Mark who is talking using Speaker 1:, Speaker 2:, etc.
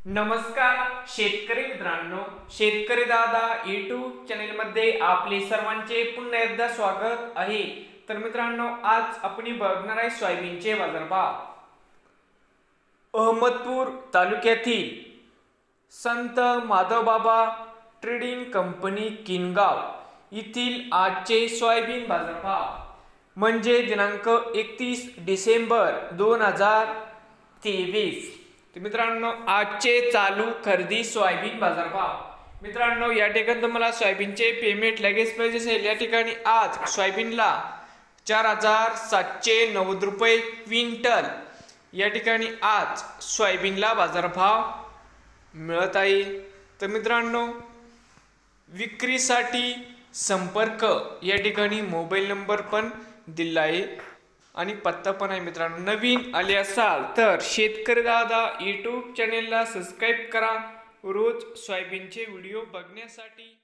Speaker 1: नमस्कार शेतकरी मित्रांनो, शेतकरी दादा यूट्यूब चॅनल मध्ये आपले सर्वांचे पुन्हा एकदा स्वागत आहे। तर मित्रांनो, आज आपण बघणार आहे सोयाबीनचे बाजारभाव। अहमदपूर तालुक्यातील संत माधवबाबा ट्रेडिंग कंपनी किनगाव येथील आजचे सोयाबीन बाजारभाव म्हणजे दिनांक 31 डिसेंबर 2023। तर मित्रांनो, आजचे चालू खरेदी सोयाबीन बाजारभाव। मित्रांनो, या ठिकाणी तुम्हाला सोयाबीनचे पेमेंट लगेच पाहिजे असेल, या ठिकाणी आज सोयाबीनला 4790 रुपये क्विंटल या ठिकाणी आज सोयाबीनला बाजारभाव मिळत आहे। तर मित्रांनो, विक्रीसाठी संपर्क या ठिकाणी मोबाईल नंबर पण दिला आहे आणि पत्ता पण आहे। मित्रांनो, नवीन आले असाल तर शेतकरी दादा यूट्यूब चॅनेलला सबस्क्राईब करा रोज सोयाबीनचे व्हिडिओ बघण्यासाठी।